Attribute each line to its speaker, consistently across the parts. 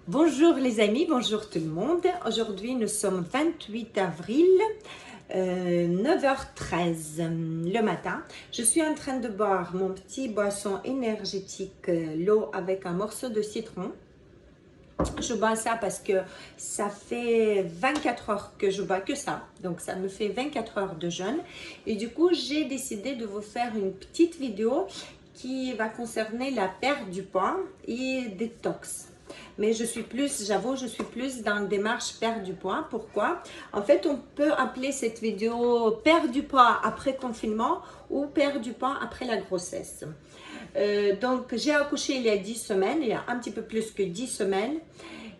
Speaker 1: Bonjour les amis, bonjour tout le monde. Aujourd'hui nous sommes 28 avril, 9h13 le matin. Je suis en train de boire mon petit boisson énergétique, l'eau avec un morceau de citron. Je bois ça parce que ça fait 24 heures que je bois que ça. Donc ça me fait 24 heures de jeûne. Et du coup, j'ai décidé de vous faire une petite vidéo qui va concerner la perte du poids et détox. Mais je suis plus, j'avoue, je suis plus dans la démarche perte du poids. Pourquoi? En fait, on peut appeler cette vidéo perte du poids après confinement ou perte du poids après la grossesse. Donc, j'ai accouché il y a 10 semaines, il y a un petit peu plus que 10 semaines.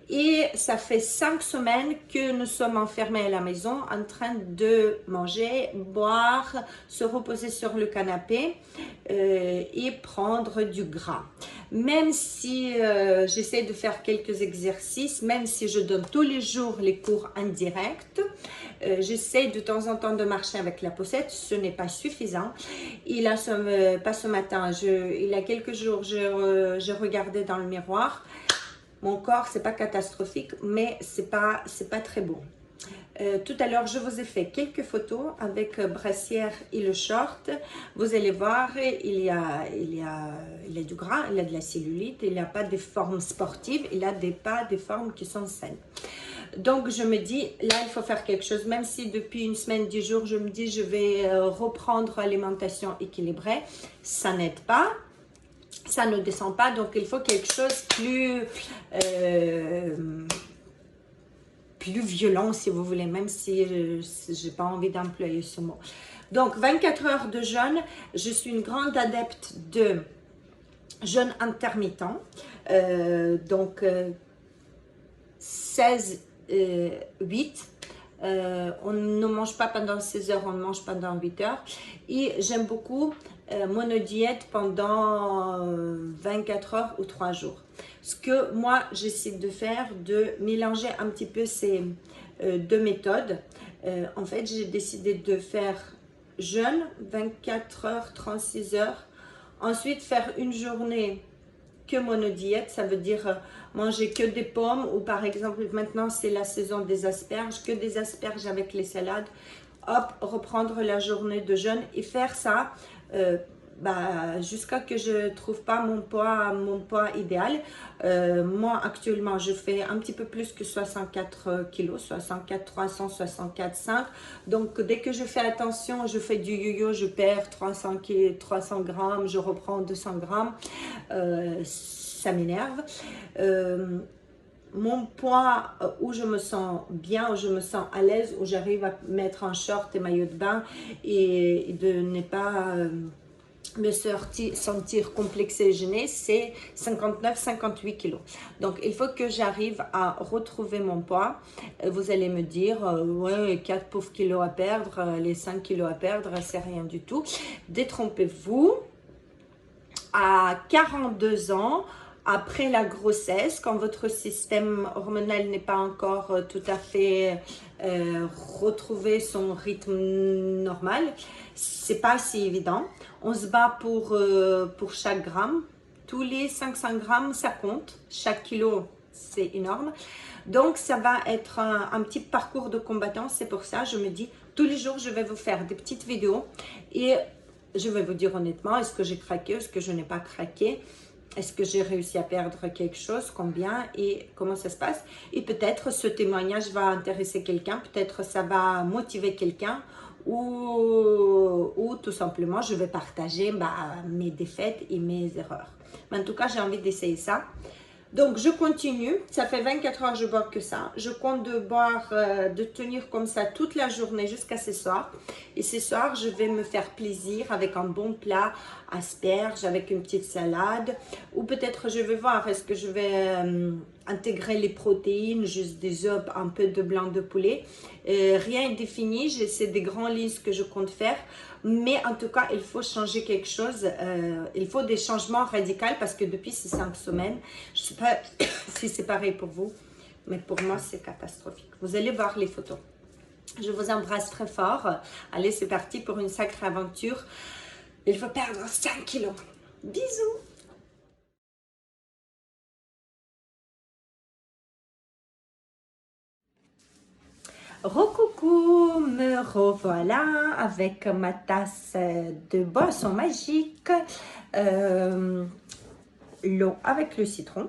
Speaker 1: Et ça fait 5 semaines que nous sommes enfermés à la maison en train de manger, boire, se reposer sur le canapé et prendre du gras. Même si j'essaie de faire quelques exercices, même si je donne tous les jours les cours en direct, j'essaie de temps en temps de marcher avec la poussette, ce n'est pas suffisant. Il a pas ce matin, il y a quelques jours, je regardais dans le miroir. Mon corps, c'est pas catastrophique, mais c'est pas très beau. Tout à l'heure, je vous ai fait quelques photos avec brassière et le short. Vous allez voir, il y a du gras, il y a de la cellulite, il n'y a pas de formes sportives, il y a pas des formes qui sont saines. Donc, je me dis, là, il faut faire quelque chose. Même si depuis une semaine, 10 jours, je me dis, je vais reprendre l'alimentation équilibrée, ça n'aide pas. Ça ne descend pas, donc il faut quelque chose plus violent, si vous voulez, même si je n'ai pas envie d'employer ce mot. Donc, 24 heures de jeûne, je suis une grande adepte de jeûne intermittent. Donc, 16, 8. On ne mange pas pendant 16 heures, on mange pendant 8 heures. Et j'aime beaucoup monodiète pendant 24 heures ou 3 jours. Ce que moi, j'essaie de faire, de mélanger un petit peu ces deux méthodes. En fait, j'ai décidé de faire jeûne, 24 heures, 36 heures. Ensuite, faire une journée que monodiète, ça veut dire manger que des pommes, ou par exemple maintenant c'est la saison des asperges, que des asperges avec les salades. Hop, reprendre la journée de jeûne et faire ça jusqu'à que je trouve pas mon poids idéal. Moi actuellement je fais un petit peu plus que 64 kilos, 64 300, 64 5. Donc dès que je fais attention, je fais du yo-yo, je perds 300 grammes, je reprends 200 grammes. Ça m'énerve. Mon poids où je me sens bien, où je me sens à l'aise, où j'arrive à mettre un short et maillot de bain et de ne pas me sentir complexée et gênée, c'est 59-58 kilos. Donc, il faut que j'arrive à retrouver mon poids. Vous allez me dire, ouais, 4 pauvres kilos à perdre, les 5 kilos à perdre, c'est rien du tout. Détrompez-vous. À 42 ans, après la grossesse, quand votre système hormonal n'est pas encore tout à fait retrouvé son rythme normal, c'est pas si évident. On se bat pour chaque gramme. Tous les 500 grammes, ça compte. Chaque kilo, c'est énorme. Donc, ça va être un petit parcours de combattant. C'est pour ça, je me dis, tous les jours, je vais vous faire des petites vidéos et je vais vous dire honnêtement, est-ce que j'ai craqué, est-ce que je n'ai pas craqué, est-ce que j'ai réussi à perdre quelque chose, combien et comment ça se passe. Et peut-être ce témoignage va intéresser quelqu'un, peut-être ça va motiver quelqu'un ou tout simplement je vais partager mes défaites et mes erreurs. Mais en tout cas, j'ai envie d'essayer ça. Donc, je continue. Ça fait 24 heures que je bois que ça. Je compte de boire, de tenir comme ça toute la journée jusqu'à ce soir. Et ce soir, je vais me faire plaisir avec un bon plat, asperges, avec une petite salade. Ou peut-être, je vais voir, est-ce que je vais intégrer les protéines, juste des œufs, un peu de blanc de poulet. Rien n'est défini. C'est des grands listes que je compte faire. Mais en tout cas, il faut changer quelque chose. Il faut des changements radicaux parce que depuis ces 5 semaines, je ne sais pas si c'est pareil pour vous, mais pour moi, c'est catastrophique. Vous allez voir les photos. Je vous embrasse très fort. Allez, c'est parti pour une sacrée aventure. Il faut perdre 5 kilos. Bisous! Recoucou, me revoilà avec ma tasse de boisson magique, l'eau avec le citron.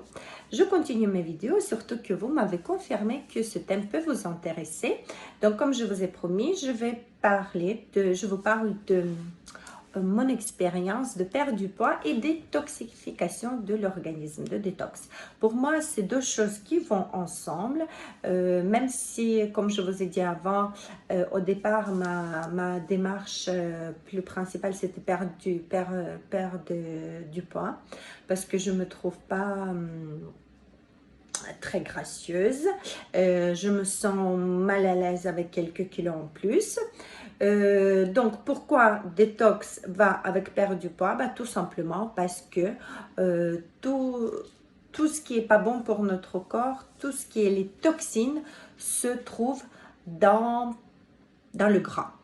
Speaker 1: Je continue mes vidéos, surtout que vous m'avez confirmé que ce thème peut vous intéresser. Donc, comme je vous ai promis, je vous parle de mon expérience de perdre du poids et détoxification de l'organisme, de détox. Pour moi, c'est deux choses qui vont ensemble, même si, comme je vous ai dit avant, au départ, ma démarche plus principale, c'était perdre du poids, parce que je ne me trouve pas très gracieuse, je me sens mal à l'aise avec quelques kilos en plus. Donc, pourquoi détox va avec perte du poids? Tout simplement parce que tout ce qui n'est pas bon pour notre corps, tout ce qui est les toxines, se trouve dans le gras.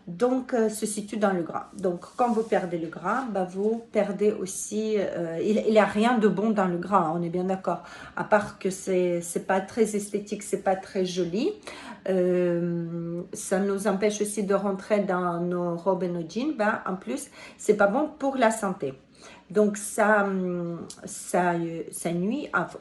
Speaker 1: Donc, se situe dans le gras. Donc, quand vous perdez le gras, vous perdez aussi... il n'y a rien de bon dans le gras, hein, on est bien d'accord. À part que c'est pas très esthétique, c'est pas très joli. Ça nous empêche aussi de rentrer dans nos robes et nos jeans. En plus, c'est pas bon pour la santé. Donc, ça nuit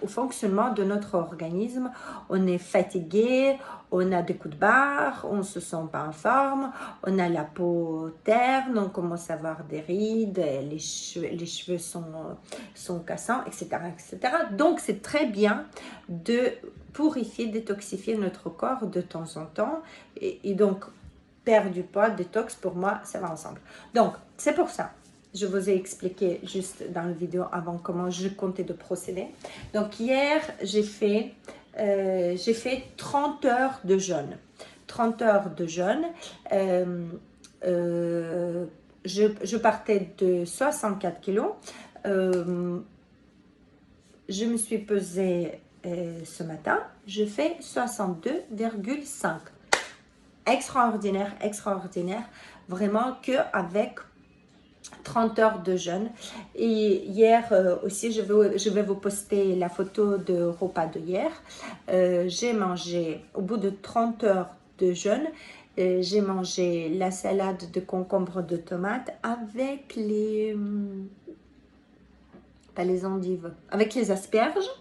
Speaker 1: au fonctionnement de notre organisme. On est fatigué, on a des coups de barre, on ne se sent pas en forme, on a la peau terne, on commence à avoir des rides, les cheveux sont cassants, etc., etc. Donc, c'est très bien de purifier, détoxifier notre corps de temps en temps. Et donc, perdre du poids, détox, pour moi, ça va ensemble. Donc, c'est pour ça. Je vous ai expliqué juste dans la vidéo avant comment je comptais de procéder. Donc, hier, j'ai fait 30 heures de jeûne. 30 heures de jeûne. Je partais de 64 kilos. Je me suis pesée ce matin. Je fais 62,5. Extraordinaire, extraordinaire. Vraiment qu'avec 30 heures de jeûne. Et hier aussi, je vais vous poster la photo de repas de hier. J'ai mangé, au bout de 30 heures de jeûne, j'ai mangé la salade de concombre de tomate avec pas les endives, avec les asperges.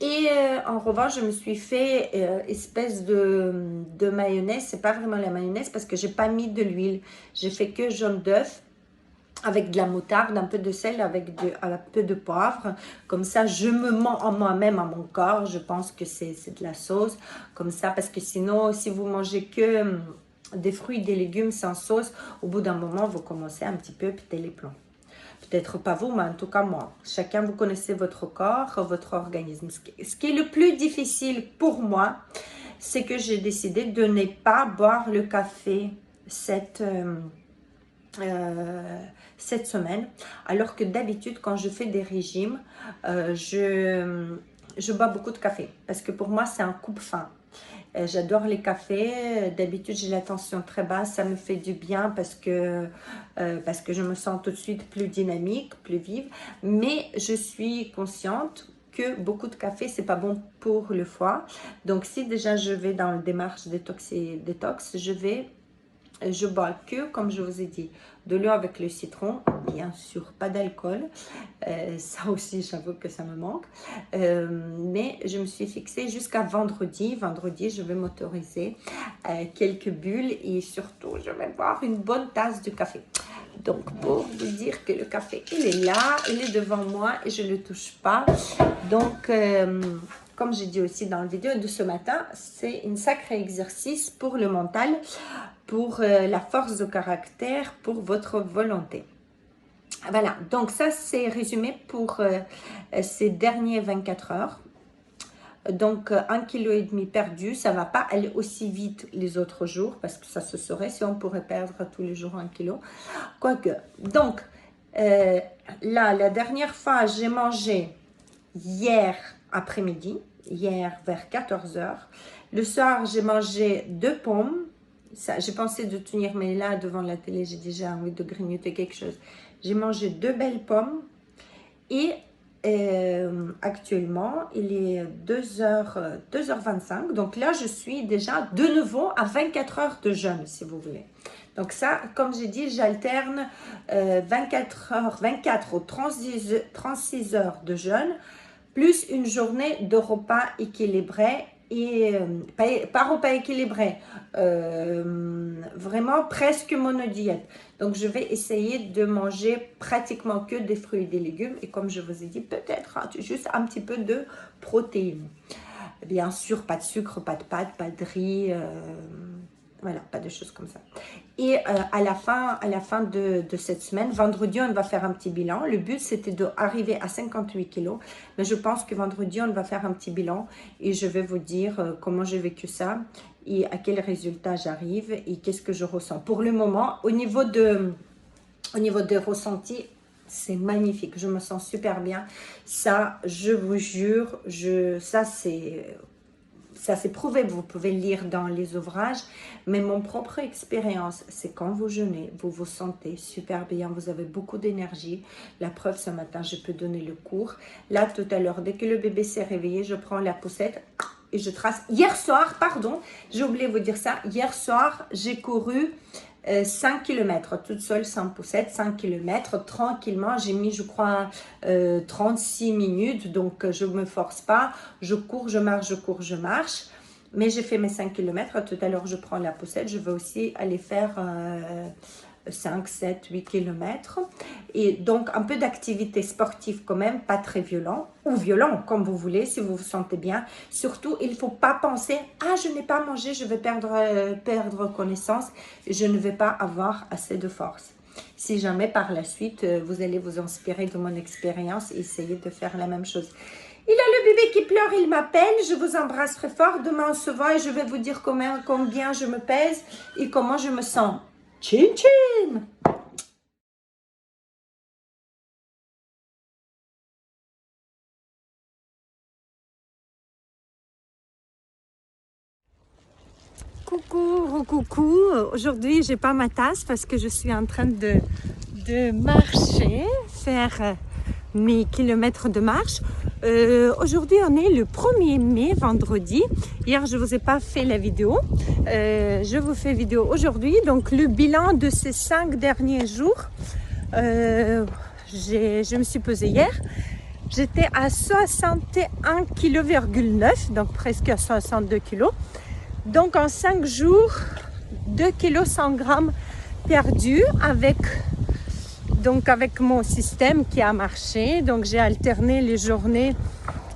Speaker 1: Et en revanche, je me suis fait espèce de mayonnaise. C'est pas vraiment la mayonnaise parce que j'ai pas mis de l'huile. J'ai fait que jaune d'œuf avec de la moutarde, un peu de sel, avec un peu de poivre. Comme ça, je me mens en moi-même, à mon corps. Je pense que c'est de la sauce. Comme ça, parce que sinon, si vous mangez que des fruits, des légumes sans sauce, au bout d'un moment, vous commencez un petit peu à péter les plombs. Peut-être pas vous, mais en tout cas moi. Chacun, vous connaissez votre corps, votre organisme. Ce qui est le plus difficile pour moi, c'est que j'ai décidé de ne pas boire le café cette semaine, alors que d'habitude quand je fais des régimes, je bois beaucoup de café parce que pour moi c'est un coupe-faim. J'adore les cafés, d'habitude j'ai la tension très basse, ça me fait du bien parce que je me sens tout de suite plus dynamique, plus vive, mais je suis consciente que beaucoup de café c'est pas bon pour le foie. Donc si déjà je vais dans la démarche détox, je bois que, comme je vous ai dit, de l'eau avec le citron, bien sûr, pas d'alcool. Ça aussi, j'avoue que ça me manque. Mais je me suis fixée jusqu'à vendredi. Vendredi, je vais m'autoriser quelques bulles et surtout, je vais boire une bonne tasse de café. Donc, pour vous dire que le café, il est là, il est devant moi et je ne le touche pas. Donc, comme j'ai dit aussi dans la vidéo de ce matin, c'est un sacré exercice pour le mental, pour la force de caractère, pour votre volonté. Voilà, donc ça c'est résumé pour ces derniers 24 heures. Donc 1,5 kg perdu, ça ne va pas aller aussi vite les autres jours parce que ça se saurait si on pourrait perdre tous les jours 1 kg. Quoique, donc là la dernière fois j'ai mangé hier après-midi, hier vers 14 h. Le soir j'ai mangé 2 pommes. J'ai pensé de tenir, mais là, devant la télé, j'ai déjà envie de grignoter quelque chose. J'ai mangé 2 belles pommes et Actuellement, il est 2h25. Donc là, je suis déjà de nouveau à 24 heures de jeûne, si vous voulez. Donc ça, comme j'ai dit, j'alterne 24 ou 36 heures de jeûne, plus une journée de repas équilibré. Et pas repas équilibré, vraiment presque monodiète. Donc, je vais essayer de manger pratiquement que des fruits et des légumes. Et comme je vous ai dit, peut-être juste un petit peu de protéines. Bien sûr, pas de sucre, pas de pâtes, pas de riz. Voilà, pas de choses comme ça. Et à la fin de cette semaine, vendredi, on va faire un petit bilan. Le but, c'était d'arriver à 58 kilos. Mais je pense que vendredi, on va faire un petit bilan et je vais vous dire comment j'ai vécu ça et à quel résultat j'arrive et qu'est-ce que je ressens. Pour le moment, au niveau des ressentis, c'est magnifique. Je me sens super bien. Ça, je vous jure, ça c'est prouvé, vous pouvez lire dans les ouvrages, mais mon propre expérience, c'est quand vous jeûnez, vous vous sentez super bien, vous avez beaucoup d'énergie. La preuve, ce matin, je peux donner le cours. Là, tout à l'heure, dès que le bébé s'est réveillé, je prends la poussette et je trace. Hier soir, pardon, j'ai oublié de vous dire ça, hier soir, j'ai couru 5 km, toute seule, sans poussette, 5 km, tranquillement. J'ai mis, je crois, 36 minutes, donc je ne me force pas. Je cours, je marche, je cours, je marche. Mais j'ai fait mes 5 km. Tout à l'heure, je prends la poussette. Je vais aussi aller faire 5, 7, 8 km. Et donc, un peu d'activité sportive quand même, pas très violent, ou violent, comme vous voulez, si vous vous sentez bien. Surtout, il ne faut pas penser « Ah, je n'ai pas mangé, je vais perdre connaissance, je ne vais pas avoir assez de force. » Si jamais, par la suite, vous allez vous inspirer de mon expérience et essayer de faire la même chose. Il a le bébé qui pleure, il m'appelle, je vous embrasse très fort. Demain, on se voit et je vais vous dire combien je me pèse et comment je me sens. Tchin tchin! Coucou. Aujourd'hui, j'ai pas ma tasse parce que je suis en train de marcher, faire mes kilomètres de marche. Aujourd'hui, on est le 1er mai, vendredi. Hier, je vous ai pas fait la vidéo. Je vous fais vidéo aujourd'hui. Donc, le bilan de ces 5 derniers jours, je me suis pesée hier. J'étais à 61,9 kg, donc presque à 62 kg. Donc, en 5 jours, 2 kg 100 g perdus avec mon système qui a marché. Donc, j'ai alterné les journées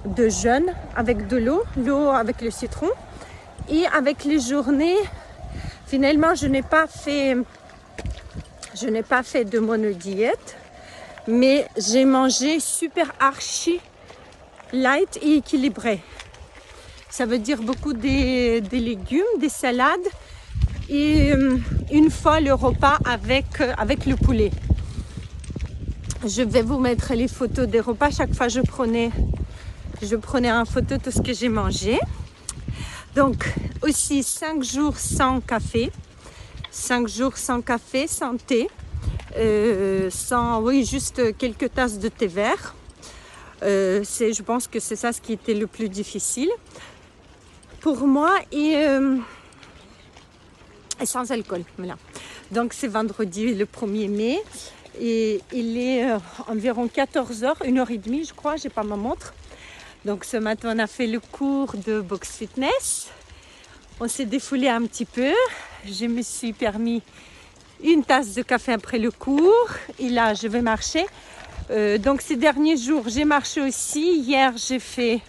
Speaker 1: de jeûne avec de l'eau avec le citron. Et avec les journées, finalement, je n'ai pas fait de monodiète, mais j'ai mangé super archi light et équilibré. Ça veut dire beaucoup des légumes, des salades et une fois le repas avec le poulet. Je vais vous mettre les photos des repas. Chaque fois, je prenais en photo tout ce que j'ai mangé. Donc, aussi 5 jours sans café. 5 jours sans café, sans thé. Juste quelques tasses de thé vert. Je pense que c'est ça ce qui était le plus difficile pour moi et sans alcool. Voilà. Donc, c'est vendredi le 1er mai. Et il est environ 14h, 1h30 je crois, j'ai pas ma montre. Donc ce matin on a fait le cours de boxe fitness. On s'est défoulé un petit peu. Je me suis permis une tasse de café après le cours. Et là je vais marcher. Donc ces derniers jours j'ai marché aussi. Hier j'ai fait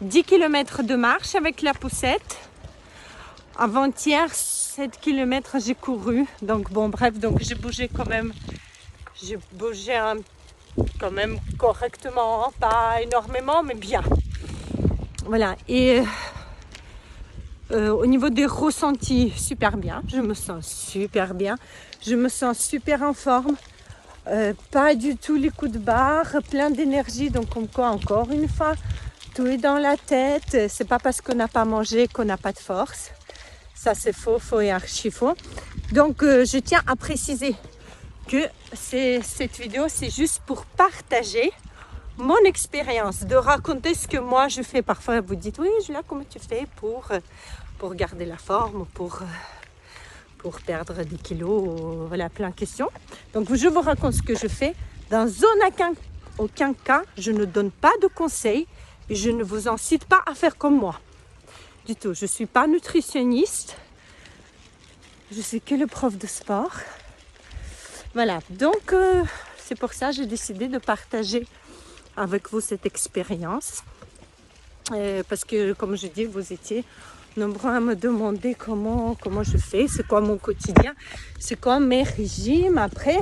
Speaker 1: 10 km de marche avec la poussette. Avant-hier 7 km j'ai couru. Donc bon bref, donc j'ai bougé quand même. J'ai bougé quand même correctement, pas énormément, mais bien. Voilà, et au niveau des ressentis, super bien. Je me sens super bien. Je me sens super en forme. Pas du tout les coups de barre, plein d'énergie. Donc, comme quoi, encore une fois, tout est dans la tête. C'est pas parce qu'on n'a pas mangé qu'on n'a pas de force. Ça, c'est faux et archi faux. Donc, je tiens à préciser que cette vidéo, c'est juste pour partager mon expérience, de raconter ce que moi je fais. Parfois vous dites, oui Julia, comment tu fais pour garder la forme, pour perdre des kilos, voilà, plein de questions. Donc je vous raconte ce que je fais. Dans aucun cas, je ne donne pas de conseils et je ne vous incite pas à faire comme moi. Du tout, je ne suis pas nutritionniste, je suis que le prof de sport. Voilà, donc c'est pour ça que j'ai décidé de partager avec vous cette expérience. Parce que, comme je dis, vous étiez nombreux à me demander comment je fais, c'est quoi mon quotidien, c'est quoi mes régimes. Après,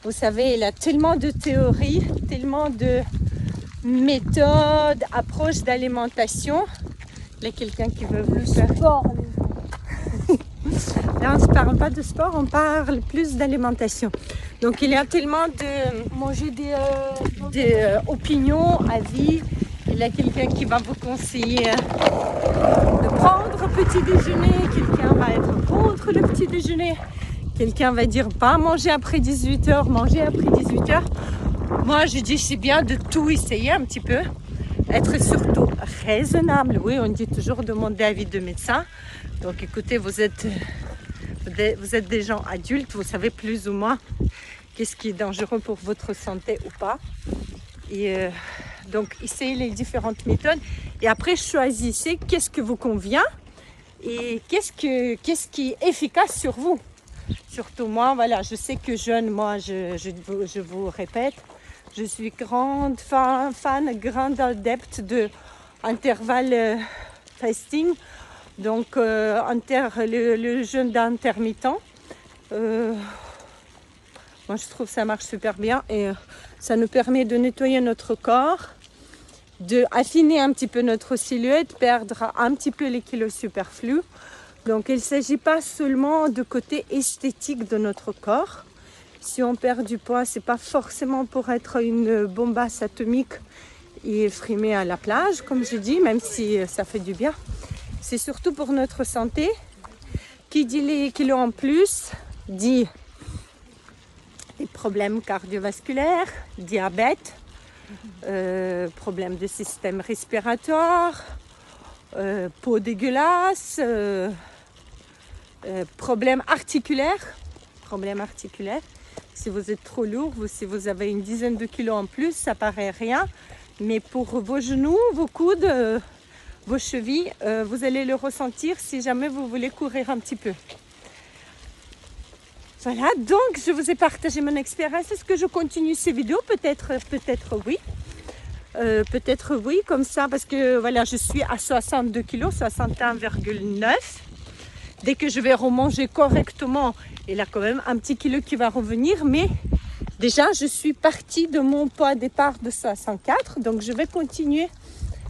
Speaker 1: vous savez, il y a tellement de théories, tellement de méthodes, approches d'alimentation. Il y a quelqu'un qui veut vous faire sport. Là, on ne parle pas de sport, on parle plus d'alimentation. Donc, il y a tellement de manger des opinions, avis. Il y a quelqu'un qui va vous conseiller de prendre petit déjeuner, quelqu'un va être contre le petit déjeuner, quelqu'un va dire pas manger après 18h, manger après 18h. Moi, je dis c'est bien de tout essayer un petit peu, être surtout raisonnable. Oui, on dit toujours demander avis de médecin. Donc écoutez, vous êtes des gens adultes, vous savez plus ou moins qu'est-ce qui est dangereux pour votre santé ou pas. Et donc essayez les différentes méthodes et après choisissez qu'est-ce que vous convient et qu'est-ce qui est efficace sur vous. Surtout moi, voilà, je sais que jeune, moi je vous répète, je suis grande adepte de intervalle fasting. Donc le jeûne d'intermittent, moi je trouve que ça marche super bien et ça nous permet de nettoyer notre corps, de affiner un petit peu notre silhouette, perdre un petit peu les kilos superflus. Donc il ne s'agit pas seulement de côté esthétique de notre corps. Si on perd du poids, ce n'est pas forcément pour être une bombasse atomique et frimer à la plage, comme je dis, même si ça fait du bien. C'est surtout pour notre santé. Qui dit les kilos en plus, dit des problèmes cardiovasculaires, diabète, problèmes de système respiratoire, peau dégueulasse, problèmes articulaires. Si vous êtes trop lourd, si vous avez une dizaine de kilos en plus, ça paraît rien. Mais pour vos genoux, vos coudes, vos chevilles, vous allez le ressentir si jamais vous voulez courir un petit peu. Voilà, donc je vous ai partagé mon expérience. Est-ce que je continue ces vidéos? Peut-être oui. Peut-être oui, comme ça, parce que voilà, je suis à 62 kg, 61,9. Dès que je vais remanger correctement, il y a quand même un petit kilo qui va revenir, mais déjà je suis partie de mon poids départ de 64, donc je vais continuer,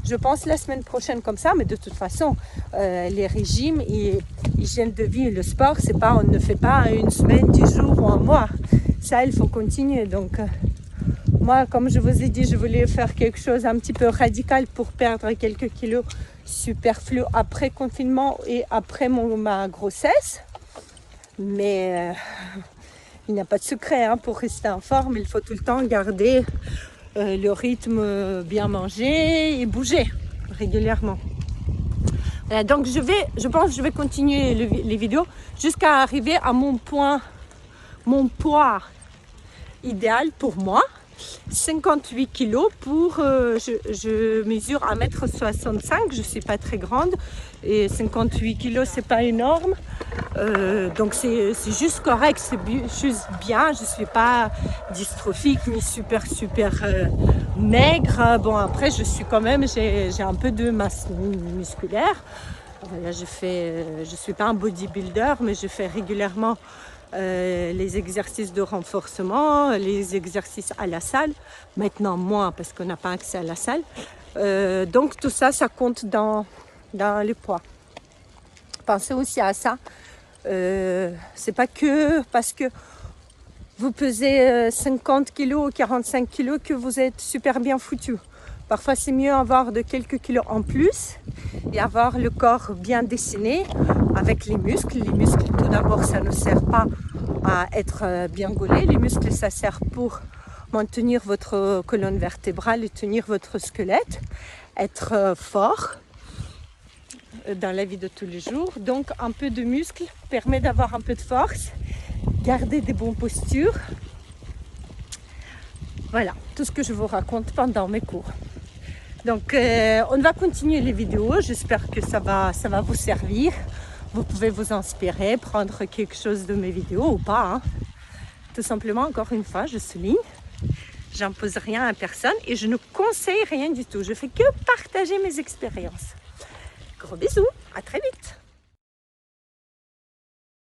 Speaker 1: je pense, la semaine prochaine comme ça. Mais de toute façon, les régimes et hygiène de vie et le sport, c'est pas, on ne fait pas une semaine, 10 jours ou un mois. Ça, il faut continuer. Donc moi, comme je vous ai dit, je voulais faire quelque chose un petit peu radical pour perdre quelques kilos superflus après confinement et après ma grossesse. Mais il n'y a pas de secret hein, pour rester en forme. Il faut tout le temps garder le rythme, bien manger et bouger régulièrement. Voilà, donc je pense que je vais continuer les vidéos jusqu'à arriver à mon poids idéal pour moi. 58 kilos pour, je mesure 1m65, je ne suis pas très grande et 58 kilos c'est pas énorme, donc c'est juste correct, c'est juste bien, je ne suis pas dystrophique ni super maigre. Bon, après je suis quand même, j'ai un peu de masse musculaire. Voilà, je suis pas un bodybuilder, mais je fais régulièrement les exercices de renforcement, les exercices à la salle. Maintenant moins parce qu'on n'a pas accès à la salle. Donc tout ça, ça compte dans les poids. Pensez aussi à ça. C'est pas que parce que vous pesez 50 kg ou 45 kg que vous êtes super bien foutu. Parfois, c'est mieux avoir de quelques kilos en plus et avoir le corps bien dessiné avec les muscles. Les muscles, tout d'abord, ça ne sert pas à être bien gaulé. Les muscles, ça sert pour maintenir votre colonne vertébrale et tenir votre squelette, être fort dans la vie de tous les jours. Donc un peu de muscle permet d'avoir un peu de force, garder des bonnes postures. Voilà, tout ce que je vous raconte pendant mes cours. Donc on va continuer les vidéos, j'espère que ça va vous servir. Vous pouvez vous inspirer, prendre quelque chose de mes vidéos ou pas. Hein. Tout simplement, encore une fois, je souligne, j'impose rien à personne et je ne conseille rien du tout. Je fais que partager mes expériences. Gros bisous, à très vite.